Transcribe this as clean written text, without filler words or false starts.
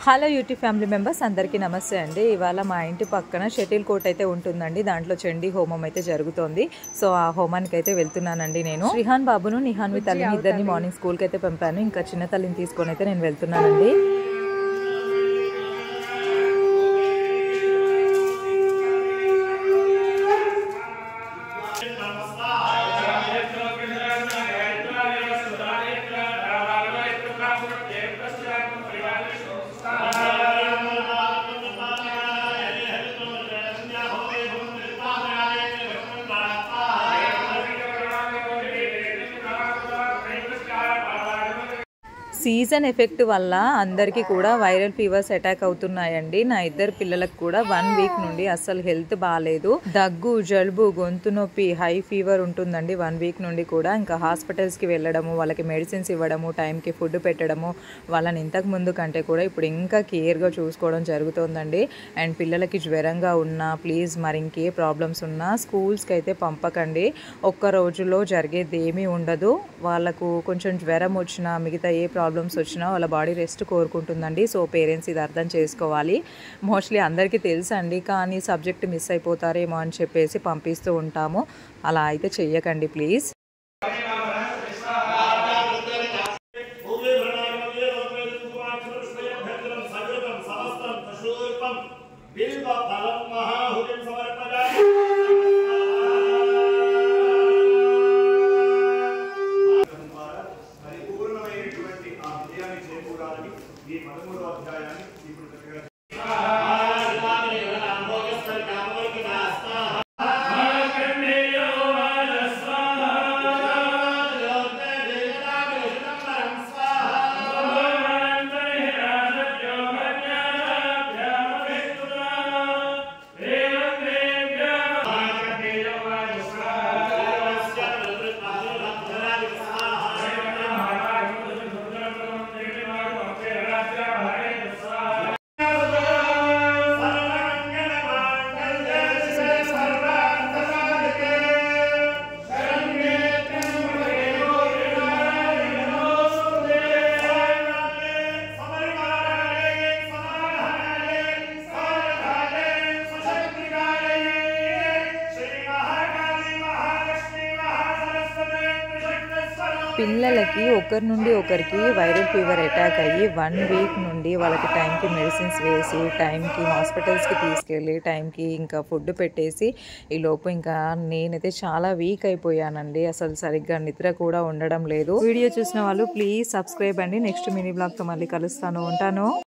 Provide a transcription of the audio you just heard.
Hello YouTube family members అందరికీ నమస్తే అండి. ఇవాళ మా ఇంటి పక్కన షటిల్ కోర్ట్ అయితే ఉంటుందండి. దాంట్లో చండీ హోమం అయితే జరుగుతోంది. సో ఆ హోమానికి అయితే వెళ్తున్నానండి. నేను రిహాన్ బాబును నిహాన్వి తల్లిని ఇద్దరిని మార్నింగ్ స్కూల్కి అయితే పంపాను. ఇంకా చిన్న తల్లిని తీసుకొని అయితే నేను వెళ్తున్నానండి. సీజన్ ఎఫెక్ట్ వల్ల అందరికీ కూడా వైరల్ ఫీవర్స్ అటాక్ అవుతున్నాయండి. నా ఇద్దరు పిల్లలకు కూడా 1 వీక్ నుండి అస్సలు హెల్త్ బాగాలేదు. దగ్గు, జలుబు, గొంతు నొప్పి, హై ఫీవర్ ఉంటుందండి 1 వీక్ నుండి కూడా. ఇంకా హాస్పిటల్స్కి వెళ్ళడము, వాళ్ళకి మెడిసిన్స్ ఇవ్వడము, టైంకి ఫుడ్ పెట్టడము, వాళ్ళని ఇంతకు ముందు కంటే కూడా ఇప్పుడు ఇంకా కేర్గా చూసుకోవడం జరుగుతుందండి. అండ్ పిల్లలకి జ్వరంగా ఉన్నా ప్లీజ్ మరి ఇంకే ప్రాబ్లమ్స్ ఉన్నా స్కూల్స్కి అయితే పంపకండి. ఒక్క రోజులో జరిగేది ఏమీ ఉండదు. వాళ్ళకు కొంచెం జ్వరం వచ్చినా మిగతా ఏ ప్రాబ్లమ్స్ వచ్చినా వాళ్ళ బాడీ రెస్ట్ కోరుకుంటుందండి. సో పేరెంట్స్ ఇది అర్థం చేసుకోవాలి. మోస్ట్లీ అందరికీ తెలుసండి, కానీ సబ్జెక్ట్ మిస్ అయిపోతారేమో అని చెప్పేసి పంపిస్తూ ఉంటాము. అలా అయితే చెయ్యకండి ప్లీజ్. పిల్లలకి ఒకరి నుండి ఒకరికి వైరల్ ఫీవర్ అటాక్ అయ్యి 1 వీక్ నుండి వాళ్ళకి టైంకి మెడిసిన్స్ వేసి, టైంకి హాస్పిటల్స్కి తీసుకెళ్ళి, టైంకి ఇంకా ఫుడ్ పెట్టేసి, ఈ లోపు ఇంకా నేనైతే చాలా వీక్ అయిపోయానండి. అసలు సరిగ్గా నిద్ర కూడా ఉండడం లేదు. వీడియో చూసిన వాళ్ళు ప్లీజ్ సబ్స్క్రైబ్ అండి. నెక్స్ట్ మినీ బ్లాగ్తో మళ్ళీ కలుస్తాను. ఉంటాను.